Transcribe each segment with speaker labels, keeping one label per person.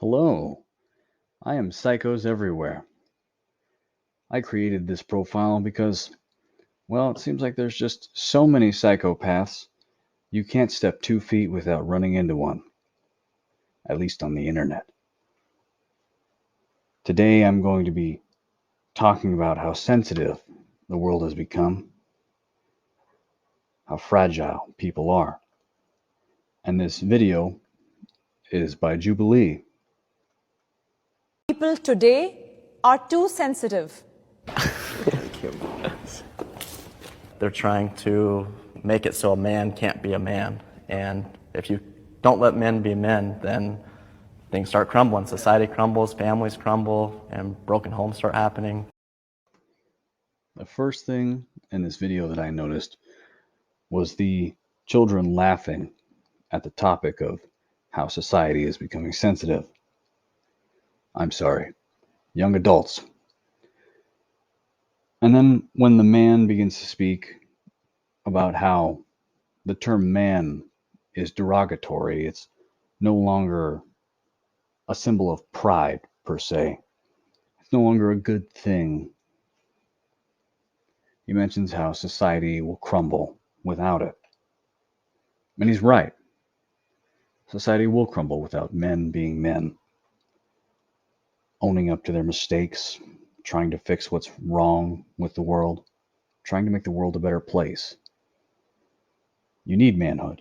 Speaker 1: Hello, I am Psychos Everywhere. I created this profile because, well, it seems like there's just so many psychopaths, you can't step 2 feet without running into one, at least on the internet. Today I'm going to be talking about how sensitive the world has become, how fragile people are. And this video is by Jubilee.
Speaker 2: People today are too sensitive.
Speaker 3: They're trying to make it so a man can't be a man. And if you don't let men be men, then things start crumbling. Society crumbles, families crumble, and broken homes start happening.
Speaker 1: The first thing in this video that I noticed was the children laughing at the topic of how society is becoming sensitive. I'm sorry, young adults. And then when the man begins to speak about how the term man is derogatory, it's no longer a symbol of pride per se. It's no longer a good thing. He mentions how society will crumble without it. And he's right. Society will crumble without men being men, owning up to their mistakes, trying to fix what's wrong with the world, trying to make the world a better place. You need manhood.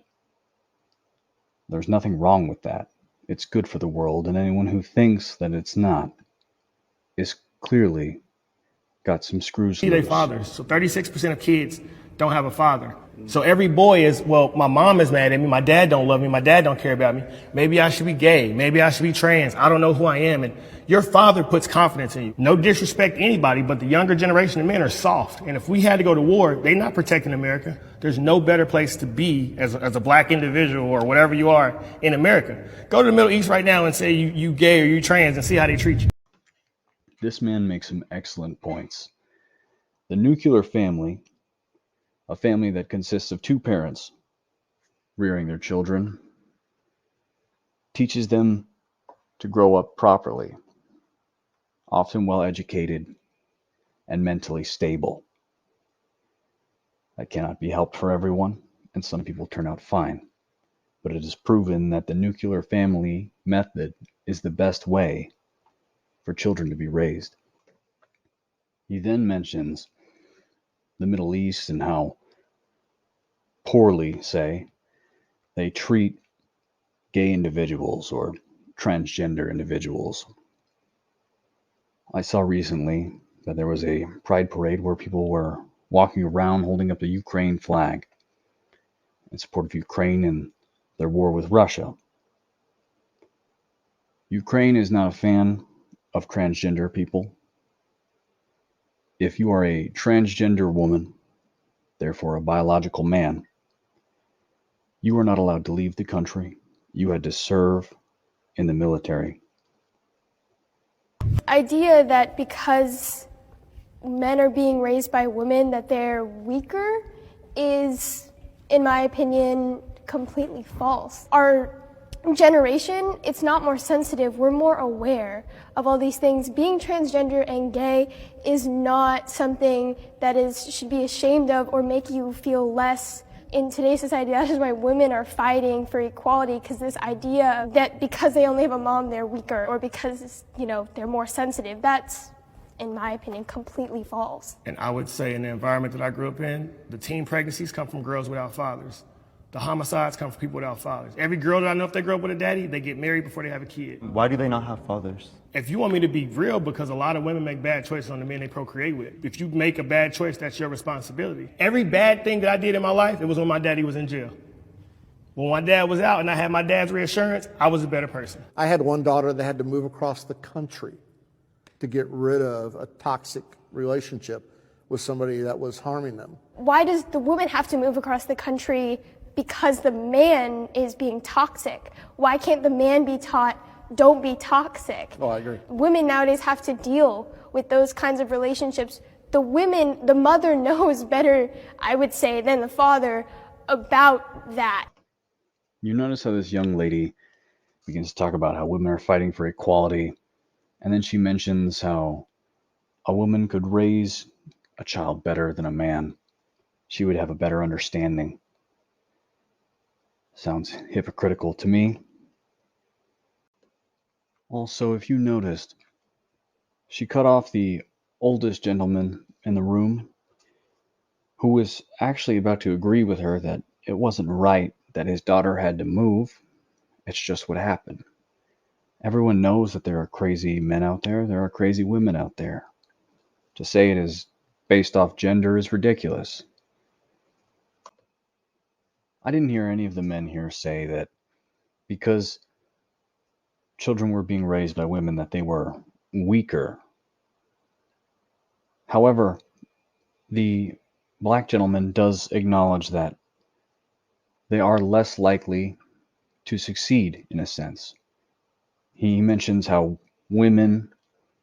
Speaker 1: There's nothing wrong with that. It's good for the world, and anyone who thinks that it's not is clearly got some screws loose.
Speaker 4: Their fathers. So 36% of kids don't have a father. So every boy is, well, my mom is mad at me, my dad don't love me, my dad don't care about me. Maybe I should be gay, maybe I should be trans, I don't know who I am. And your father puts confidence in you. No disrespect to anybody, but the younger generation of men are soft. And if we had to go to war, they're not protecting America. There's no better place to be as a black individual or whatever you are in America. Go to the Middle East right now and say you gay or you trans and see how they treat you.
Speaker 1: This man makes some excellent points. The nuclear family, a family that consists of two parents rearing their children, teaches them to grow up properly, often well educated and mentally stable. That cannot be helped for everyone, and some people turn out fine. But it is proven that the nuclear family method is the best way for children to be raised. He then mentions the Middle East and how poorly, say, they treat gay individuals or transgender individuals. I saw recently that there was a pride parade where people were walking around holding up the Ukraine flag in support of Ukraine and their war with Russia. Ukraine is not a fan of transgender people. If you are a transgender woman, therefore a biological man, you are not allowed to leave the country. You had to serve in the military.
Speaker 5: Idea that because men are being raised by women that they're weaker is, in my opinion, completely false. Our generation, it's not more sensitive, we're more aware of all these things. Being transgender and gay is not something that should be ashamed of or make you feel less. In today's society, that is why women are fighting for equality, because this idea that because they only have a mom, they're weaker, or because, they're more sensitive, that's, in my opinion, completely false.
Speaker 4: And I would say in the environment that I grew up in, the teen pregnancies come from girls without fathers. The homicides come from people without fathers. Every girl that I know, if they grow up with a daddy, they get married before they have a kid.
Speaker 6: Why do they not have fathers?
Speaker 4: If you want me to be real, because a lot of women make bad choices on the men they procreate with. If you make a bad choice, that's your responsibility. Every bad thing that I did in my life, it was when my daddy was in jail. When my dad was out and I had my dad's reassurance, I was a better person.
Speaker 7: I had one daughter that had to move across the country to get rid of a toxic relationship with somebody that was harming them.
Speaker 5: Why does the woman have to move across the country because the man is being toxic? Why can't the man be taught, don't be toxic?
Speaker 7: Oh, I agree.
Speaker 5: Women nowadays have to deal with those kinds of relationships. The mother knows better, I would say, than the father about that.
Speaker 1: You notice how this young lady begins to talk about how women are fighting for equality, and then she mentions how a woman could raise a child better than a man. She would have a better understanding. Sounds hypocritical to me. Also, if you noticed, she cut off the oldest gentleman in the room, who was actually about to agree with her that it wasn't right that his daughter had to move. It's just what happened. Everyone knows that there are crazy men out there, there are crazy women out there. To say it is based off gender is ridiculous. I didn't hear any of the men here say that because children were being raised by women that they were weaker. However, the black gentleman does acknowledge that they are less likely to succeed in a sense. He mentions how women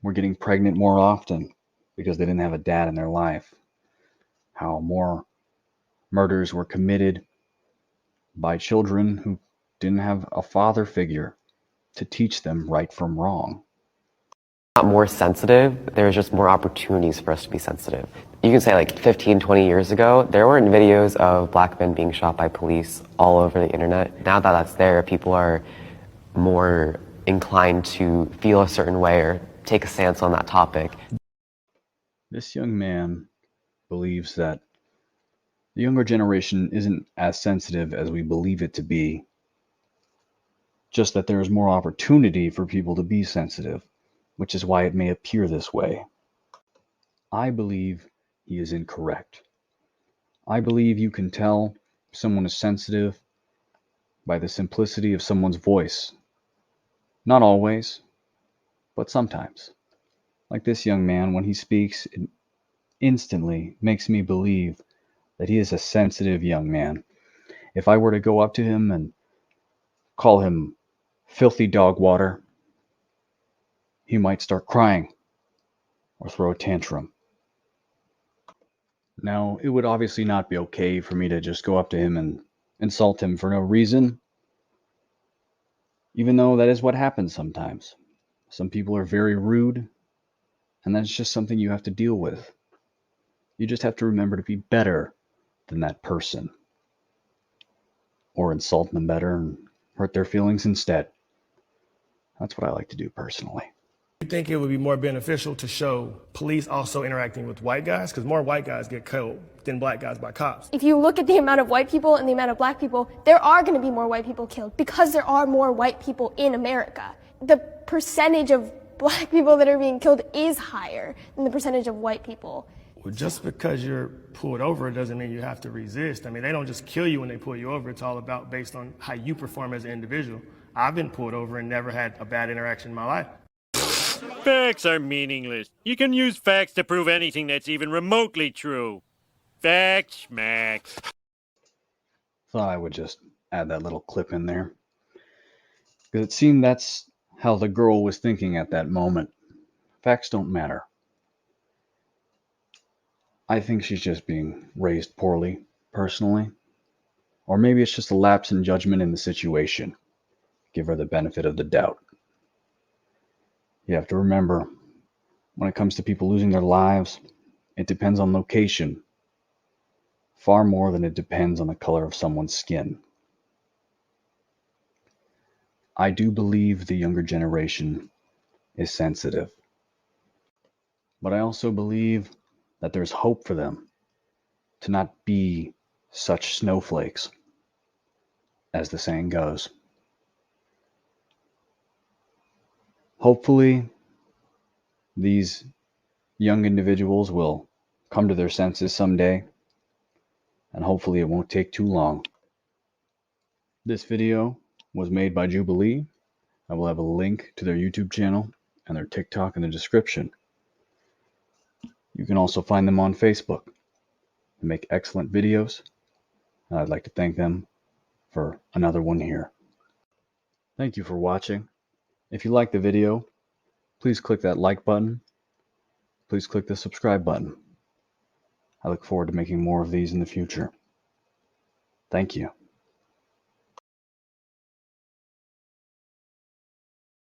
Speaker 1: were getting pregnant more often because they didn't have a dad in their life, how more murders were committed by children who didn't have a father figure to teach them right from wrong.
Speaker 6: More sensitive, there's just more opportunities for us to be sensitive. You can say like 15, 20 years ago, there weren't videos of black men being shot by police all over the internet. Now that that's there, people are more inclined to feel a certain way or take a stance on that topic.
Speaker 1: This young man believes that the younger generation isn't as sensitive as we believe it to be, just that there is more opportunity for people to be sensitive, which is why it may appear this way. I believe he is incorrect. I believe you can tell someone is sensitive by the simplicity of someone's voice. Not always, but sometimes. Like this young man, when he speaks, it instantly makes me believe that he is a sensitive young man. If I were to go up to him and call him filthy dog water, he might start crying or throw a tantrum. Now, it would obviously not be okay for me to just go up to him and insult him for no reason, even though that is what happens sometimes. Some people are very rude, and that's just something you have to deal with. You just have to remember to be better than that person, or insult them better and hurt their feelings instead. That's what I like to do personally.
Speaker 4: You think it would be more beneficial to show police also interacting with white guys? Because more white guys get killed than black guys by cops.
Speaker 5: If you look at the amount of white people and the amount of black people, there are going to be more white people killed because there are more white people in America. The percentage of black people that are being killed is higher than the percentage of white people.
Speaker 4: Well, just because you're pulled over doesn't mean you have to resist. I mean, they don't just kill you when they pull you over. It's all about based on how you perform as an individual. I've been pulled over and never had a bad interaction in my life.
Speaker 8: Facts are meaningless. You can use facts to prove anything that's even remotely true. Facts, Max.
Speaker 1: Thought I would just add that little clip in there, because it seemed that's how the girl was thinking at that moment. Facts don't matter. I think she's just being raised poorly, personally. Or maybe it's just a lapse in judgment in the situation. Give her the benefit of the doubt. You have to remember, when it comes to people losing their lives, it depends on location, far more than it depends on the color of someone's skin. I do believe the younger generation is sensitive, but I also believe that there's hope for them to not be such snowflakes, as the saying goes. Hopefully, these young individuals will come to their senses someday, and hopefully it won't take too long. This video was made by Jubilee. I will have a link to their YouTube channel and their TikTok in the description. You can also find them on Facebook. They make excellent videos, and I'd like to thank them for another one here. Thank you for watching. If you liked the video, please click that like button. Please click the subscribe button. I look forward to making more of these in the future. Thank you.